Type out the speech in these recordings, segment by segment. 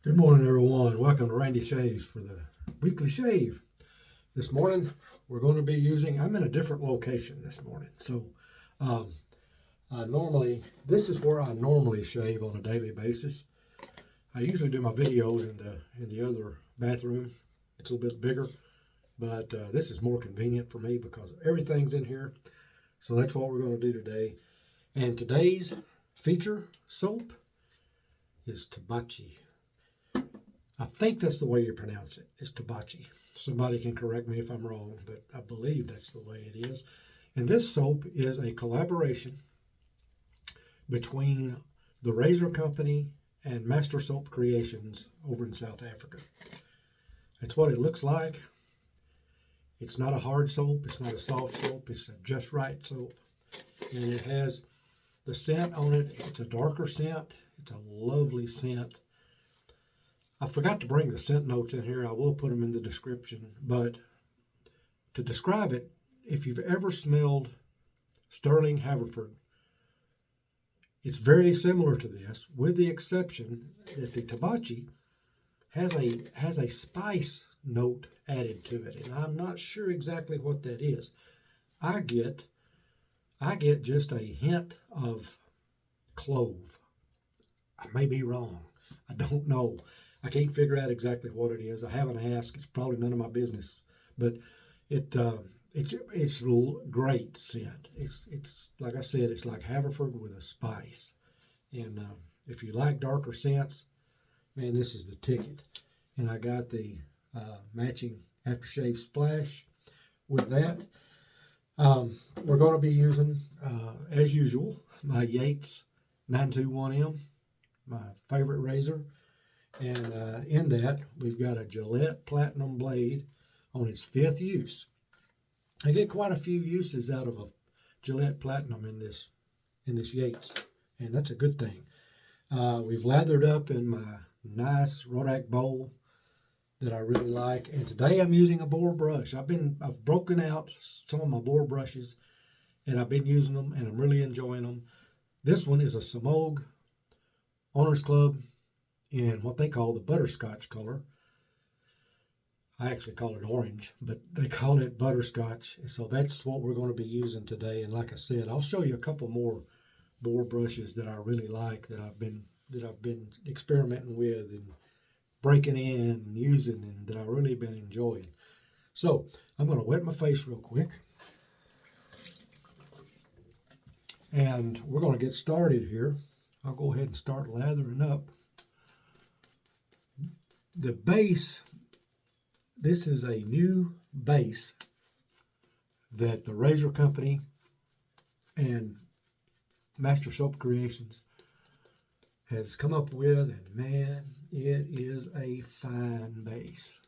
Good morning, everyone. Welcome to Randy Shaves for the weekly shave. This morning, we're going to be I'm in a different location this morning. So, this is where I normally shave on a daily basis. I usually do my videos in the other bathroom. It's a little bit bigger, but this is more convenient for me because everything's in here. So that's what we're going to do today. And today's feature soap is Tabacchi. I think that's the way you pronounce it. It's Tabacchi. Somebody can correct me if I'm wrong, but I believe that's the way it is. And this soap is a collaboration between the Razor Company and Master Soap Creations over in South Africa. That's what it looks like. It's not a hard soap. It's not a soft soap. It's a just right soap. And it has the scent on it. It's a darker scent. It's a lovely scent. I forgot to bring the scent notes in here. I will put them in the description. But to describe it, if you've ever smelled Sterling Haverford, it's very similar to this, with the exception that the Tabacchi has a spice note added to it, and I'm not sure exactly what that is. I get just a hint of clove. I may be wrong. I don't know. I can't figure out exactly what it is. I haven't asked. It's probably none of my business. But it's great scent. It's like I said, it's like Haverford with a spice. And if you like darker scents, man, this is the ticket. And I got the matching aftershave splash with that. We're going to be using, as usual, my Yates 921M, my favorite razor. And in that, we've got a Gillette Platinum blade on its 5th use. I get quite a few uses out of a Gillette Platinum in this Yates, and that's a good thing. We've lathered up in my nice Rodak bowl that I really like, and today I'm using a boar brush. I've broken out some of my boar brushes, and I've been using them, and I'm really enjoying them. This one is a Samog Owners Club in what they call the butterscotch color. I actually call it orange, but they call it butterscotch. So that's what we're going to be using today. And like I said, I'll show you a couple more boar brushes that I really like that I've been experimenting with and breaking in and using, and that I've really been enjoying. So I'm going to wet my face real quick, and we're going to get started here. I'll go ahead and start lathering up. The base, this is a new base that the Razor Company and Master Soap Creations has come up with, and man, it is a fine base.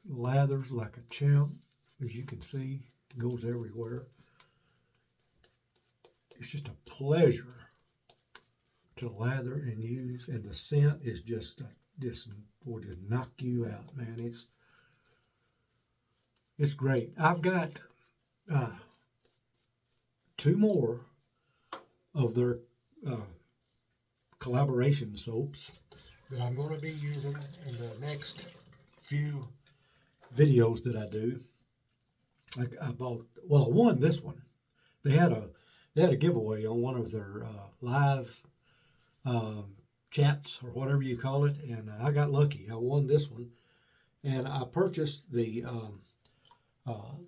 Lathers like a champ, as you can see, goes everywhere. It's just a pleasure to lather and use, and the scent is just will just knock you out, man. It's great. I've got 2 more of their collaboration soaps that I'm going to be using in the next few videos that I do. I won this one. They had a giveaway on one of their live chats or whatever you call it, and I got lucky. I won this one, and I purchased the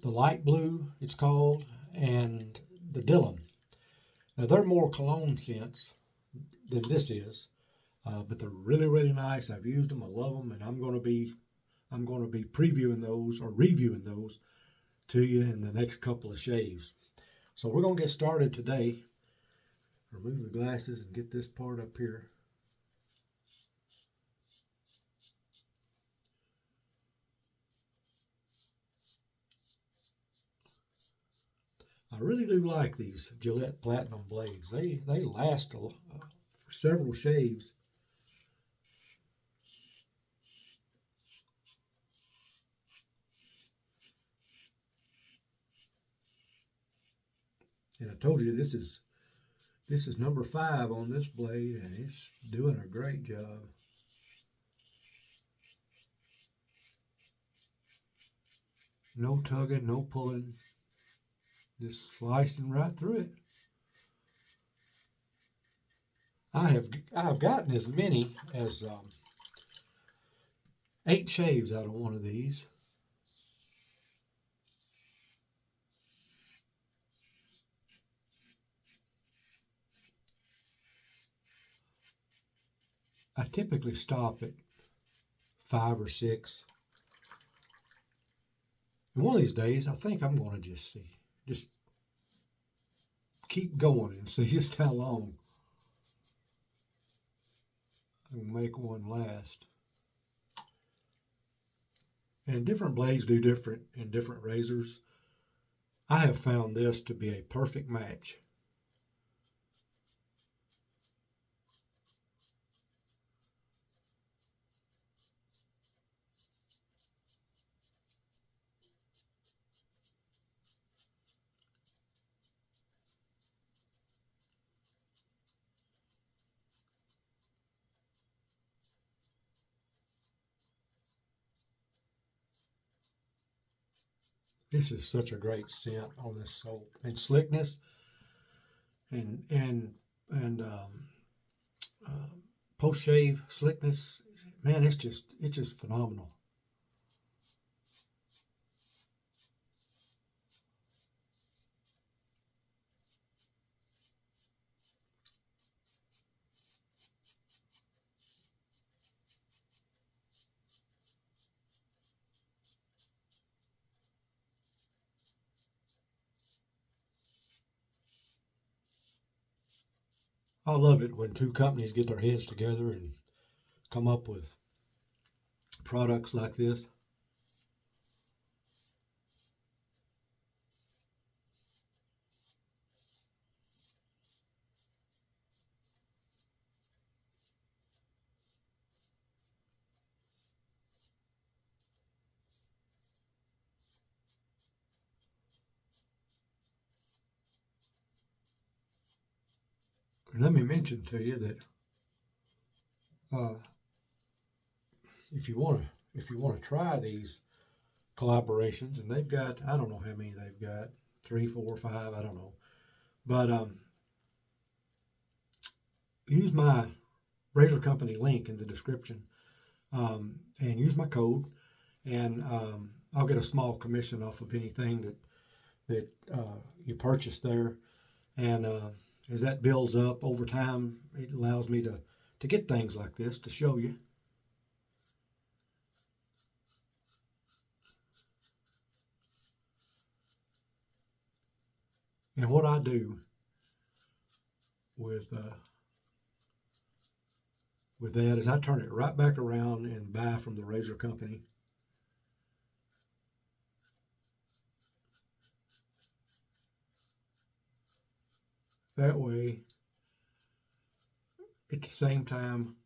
light blue, it's called, and the Dylan. Now they're more cologne scents than this is, but they're really, really nice. I've used them. I love them, and I'm going to be previewing those or reviewing those to you in the next couple of shaves. So we're going to get started today. Remove the glasses and get this part up here. I really do like these Gillette Platinum blades. They last for several shaves. And I told you this is This is number 5 on this blade, and it's doing a great job. No tugging, no pulling, just slicing right through it. I have gotten as many as 8 shaves out of one of these. I typically stop at 5 or 6. And one of these days, I think I'm going to just keep going and see just how long I can make one last. And different blades do different in different razors. I have found this to be a perfect match. This is such a great scent on this soap, and slickness, and post shave slickness. Man, it's just phenomenal. I love it when two companies get their heads together and come up with products like this. And let me mention to you that if you want to try these collaborations, and they've got, I don't know how many they've got, 3, 4, 5, I don't know, but use my razor company link in the description, and use my code, and I'll get a small commission off of anything that you purchase there. And as that builds up over time, it allows me to get things like this to show you. And what I do with that is I turn it right back around and buy from the razor company. That way, at the same time,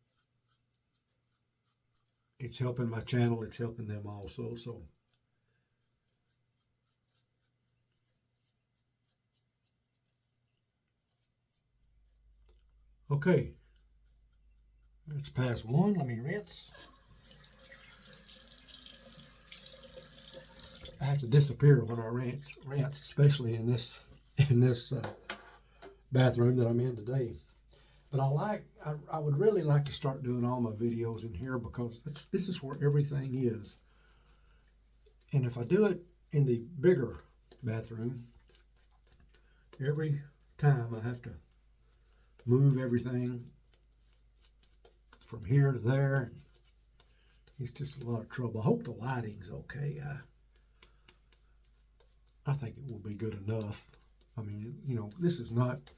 it's helping my channel, it's helping them also. So okay, it's past 1. Let me rinse. I have to disappear when I rinse, especially in this bathroom that I'm in today. But I would really like to start doing all my videos in here, because this is where everything is. And if I do it in the bigger bathroom, every time I have to move everything from here to there. It's just a lot of trouble. I hope the lighting's okay. I think it will be good enough. I mean, you know, this is not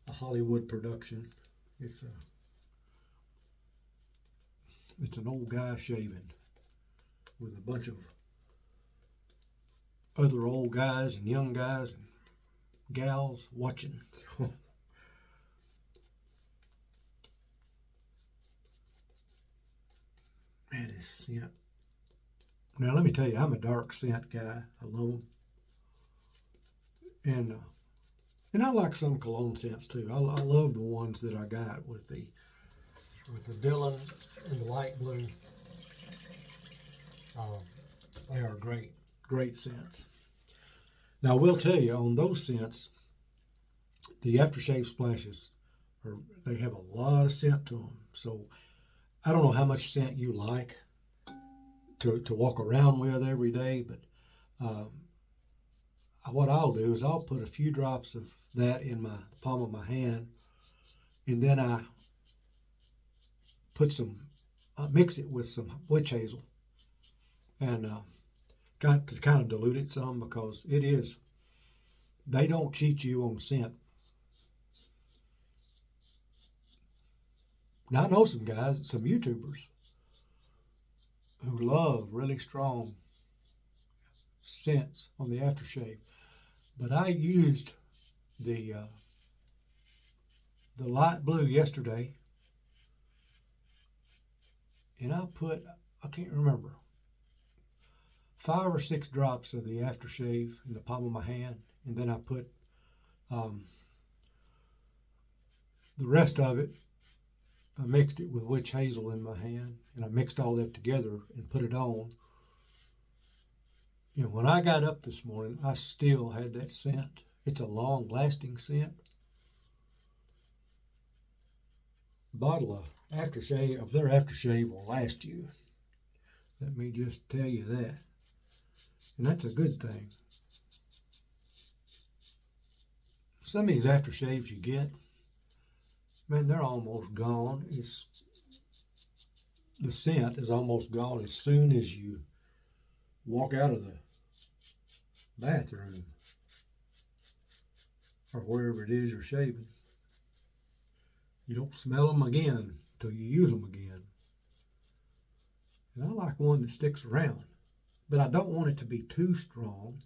a Hollywood production. It's an old guy shaving with a bunch of other old guys and young guys and gals watching. So, man, this scent. Now, let me tell you, I'm a dark scent guy. I love them. And And I like some cologne scents too. I love the ones that I got with the Dylan and the light blue. They are great scents. Now I will tell you on those scents, the aftershave splashes they have a lot of scent to them. So I don't know how much scent you like to walk around with every day, but what I'll do is I'll put a few drops of that in my palm of my hand, and then I mix it with some witch hazel, and got to kind of dilute it some because they don't cheat you on scent. Now I know some guys, some YouTubers who love really strong scents on the aftershave, but I used the light blue yesterday, and I can't remember, 5 or 6 drops of the aftershave in the palm of my hand, and then I put the rest of it. I mixed it with witch hazel in my hand, and I mixed all that together and put it on. You know, when I got up this morning, I still had that scent. It's a long-lasting scent. A bottle of their aftershave will last you. Let me just tell you that. And that's a good thing. Some of these aftershaves you get, man, they're almost gone. The scent is almost gone as soon as you walk out of the bathroom or wherever it is you're shaving. You don't smell them again until you use them again. And I like one that sticks around, but I don't want it to be too strong,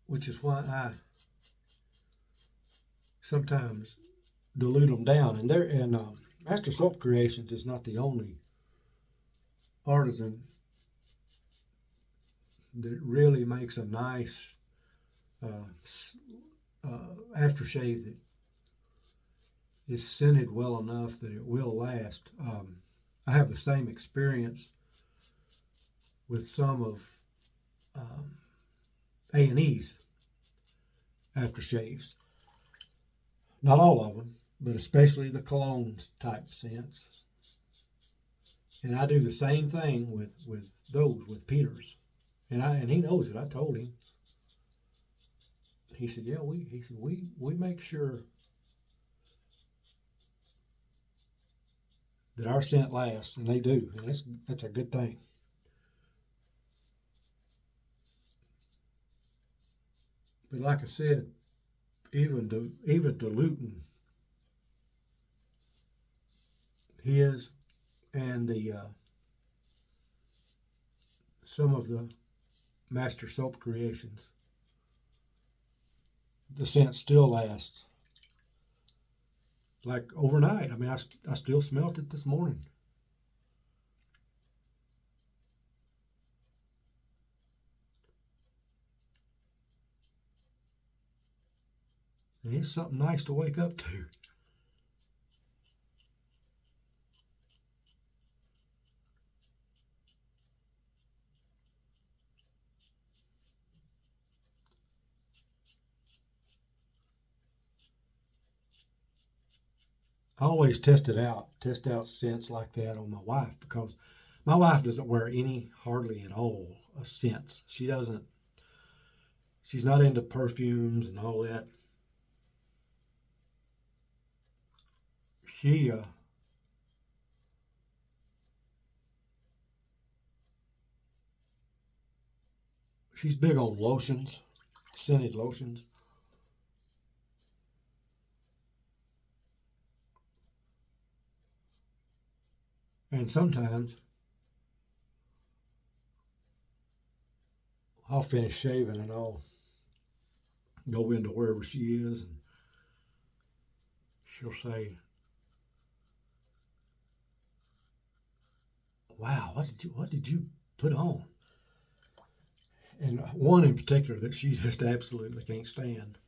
which is why I sometimes dilute them down. And Master Soap Creations is not the only artisan that really makes a nice aftershave that is scented well enough that it will last. I have the same experience with some of A&E's aftershaves. Not all of them, but especially the cologne type scents. And I do the same thing with Peter's. And he knows it. I told him. He said, yeah, we make sure that our scent lasts, and they do. And that's a good thing. But like I said, even diluting his and the some of the Master Soap Creations, the scent still lasts like overnight. I mean, I still smelled it this morning. And it's something nice to wake up to. I always test out scents like that on my wife, because my wife doesn't wear hardly at all scents. She's not into perfumes and all that. She's big on lotions, scented lotions. And sometimes I'll finish shaving and I'll go into wherever she is, and she'll say, "Wow, what did you put on?" and one in particular that she just absolutely can't stand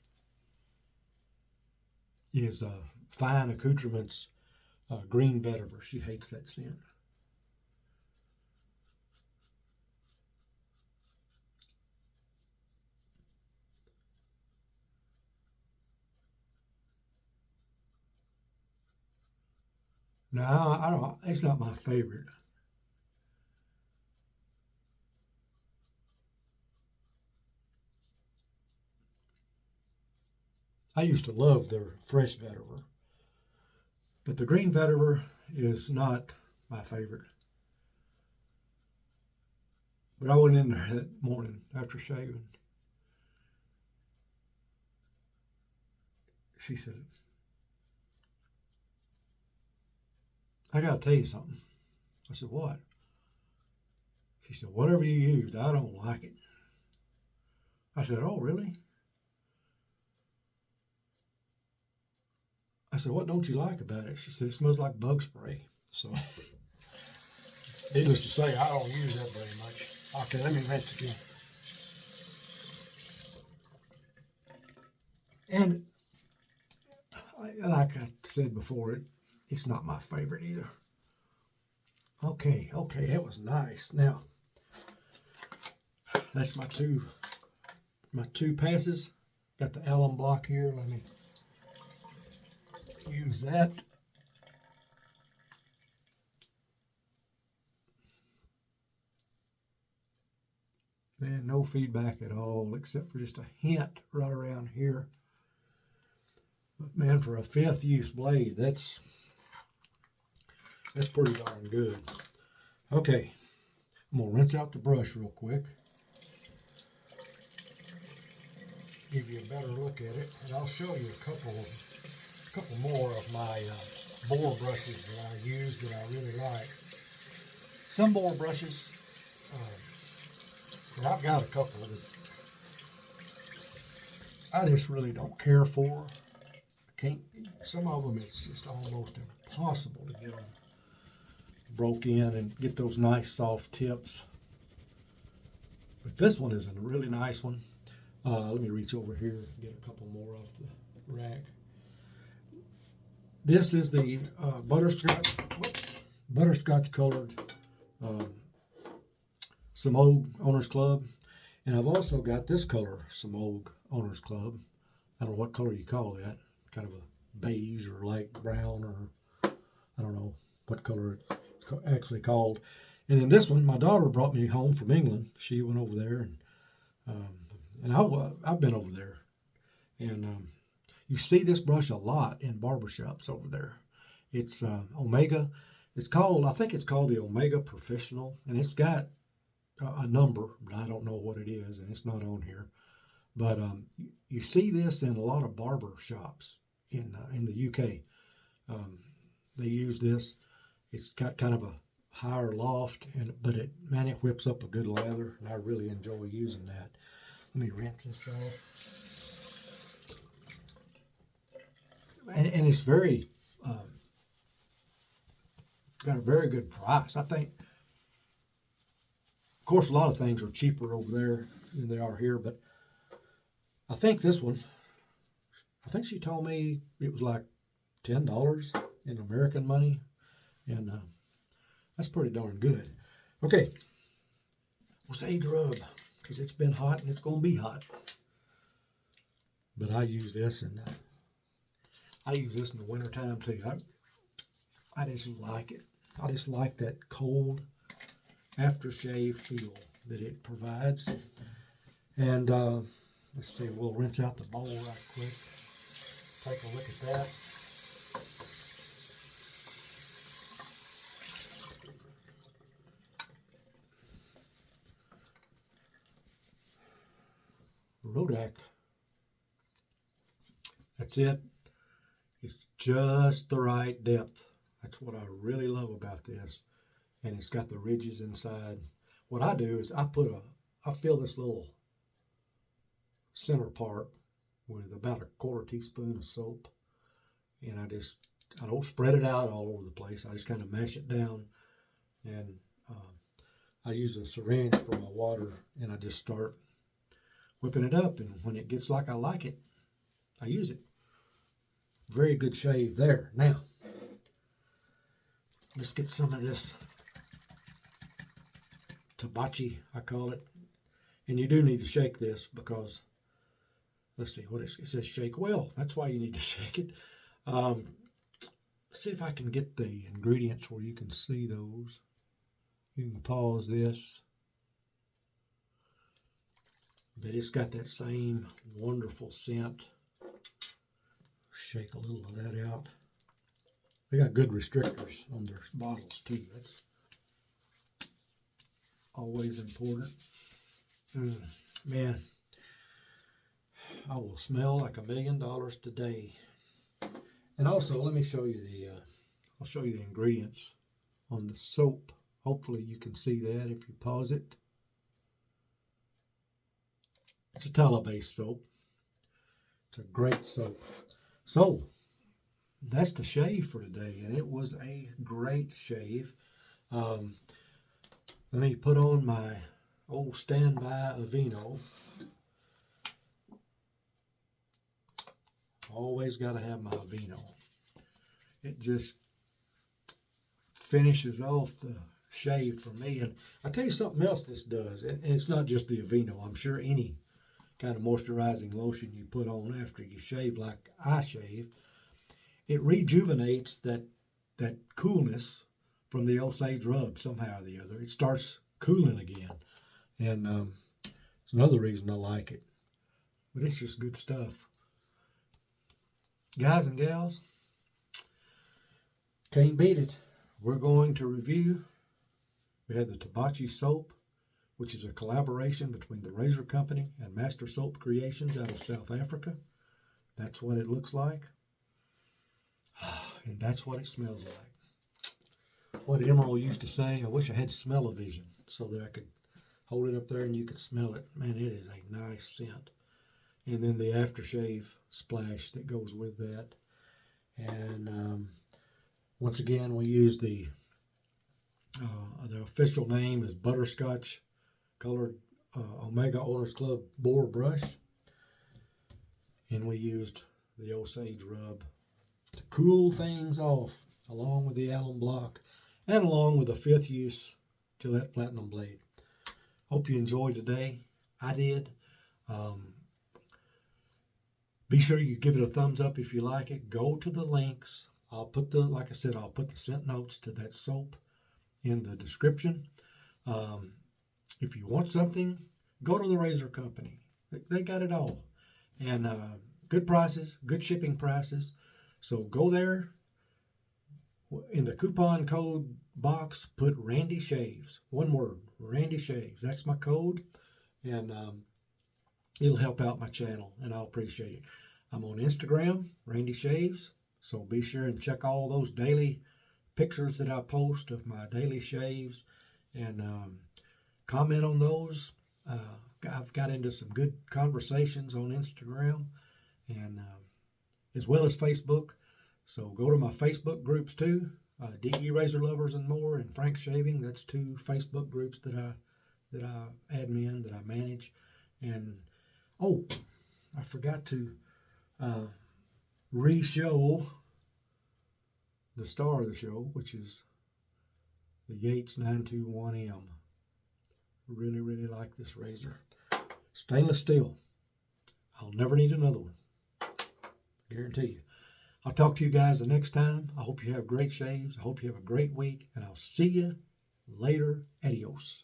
is Fine Accoutrements Green Vetiver. She hates that scent. No, I don't. It's not my favorite. I used to love their fresh vetiver, but the green vetiver is not my favorite. But I went in there that morning after shaving. She said, "I got to tell you something." I said, "What?" She said, "Whatever you used, I don't like it." I said, "Oh, really?" I said, "What don't you like about it?" She said, "It smells like bug spray." So, needless to say, I don't use that very much. Okay, let me rinse again. And like I said before, it's not my favorite either. Okay, that was nice. Now, that's my two passes. Got the alum block here. Let me use that. Man, no feedback at all, except for just a hint right around here. But man, for a 5th use blade, that's pretty darn good. Okay, I'm gonna rinse out the brush real quick. Give you a better look at it, and I'll show you a couple more of my boar brushes that I use that I really like. Some boar brushes, and I've got a couple that I just really don't care for. Some of them it's just almost impossible to get them broke in and get those nice soft tips. But this one is a really nice one. Let me reach over here and get a couple more off the rack. This is the butterscotch colored Samog Owners Club. And I've also got this color Samog Owners Club. I don't know what color you call that. Kind of a beige or light brown, or I don't know what color it's actually called. And then this one, my daughter brought me home from England. She went over there, and I've been over there. And you see this brush a lot in barbershops over there. It's Omega. I think it's called the Omega Professional, and it's got a number, but I don't know what it is, and it's not on here. But you see this in a lot of barber shops in the UK. They use this. It's got kind of a higher loft, but it whips up a good lather, and I really enjoy using that. Let me rinse this off. And it's very got a very good price. I think, of course, a lot of things are cheaper over there than they are here, but I think this one, I think she told me it was like $10 in American money, and that's pretty darn good. Okay, we'll sage rub, because it's been hot and it's going to be hot. But I use this, and I use this in the wintertime too. I just like it. I just like that cold aftershave feel that it provides. And let's see, we'll rinse out the bowl right quick. Take a look at that. Rodak. That's it. It's just the right depth. That's what I really love about this. And it's got the ridges inside. What I do is I fill this little center part with about a quarter teaspoon of soap. And I don't spread it out all over the place. I just kind of mash it down. And I use a syringe for my water, and I just start whipping it up, and when it gets like I like it, I use it. Very good shave there. Now, let's get some of this Tabacchi, I call it. And you do need to shake this because, let's see, it says shake well. That's why you need to shake it. See if I can get the ingredients where you can see those. You can pause this. But it's got that same wonderful scent. Shake a little of that out. They got good restrictors on their bottles too. That's always important. Man, I will smell like $1 million today. And also, let me show you I'll show you the ingredients on the soap. Hopefully you can see that if you pause it. It's a tallow-based soap. It's a great soap. So, that's the shave for today, and it was a great shave. Let me put on my old standby Aveeno. Always got to have my Aveeno. It just finishes off the shave for me. And I'll tell you something else this does, and it's not just the Aveeno. I'm sure any kind of moisturizing lotion you put on after you shave like I shave, it rejuvenates that coolness from the Osage rub somehow or the other. It starts cooling again. And it's another reason I like it. But it's just good stuff. Guys and gals, can't beat it. We're going to review. We had the Tabacchi soap, which is a collaboration between the Razor Company and Master Soap Creations out of South Africa. That's what it looks like. And that's what it smells like. What Emerald used to say, I wish I had smell-o-vision so that I could hold it up there and you could smell it. Man, it is a nice scent. And then the aftershave splash that goes with that. And once again, we use the official name is Butterscotch Colored Omega Owners Club Boar Brush. And we used the Osage Rub to cool things off, along with the alum block and along with a 5th use Gillette Platinum Blade. Hope you enjoyed today. I did. Be sure you give it a thumbs up if you like it. Go to the links. I'll put like I said, I'll put the scent notes to that soap in the description. If you want something, go to the Razor Company. They got it all. And good prices, good shipping prices. So go there. In the coupon code box, put Randy Shaves. One word, Randy Shaves. That's my code. And it'll help out my channel, and I'll appreciate it. I'm on Instagram, Randy Shaves. So be sure and check all those daily pictures that I post of my daily shaves. And comment on those. I've got into some good conversations on Instagram and as well as Facebook. So go to my Facebook groups too. DE Razor Lovers and More and Frank Shaving. That's 2 Facebook groups that I admin, that I manage. And I forgot to re-show the star of the show, which is the Yates 921M. Really, really like this razor. Stainless steel. I'll never need another one. Guarantee you. I'll talk to you guys the next time. I hope you have great shaves. I hope you have a great week. And I'll see you later. Adios.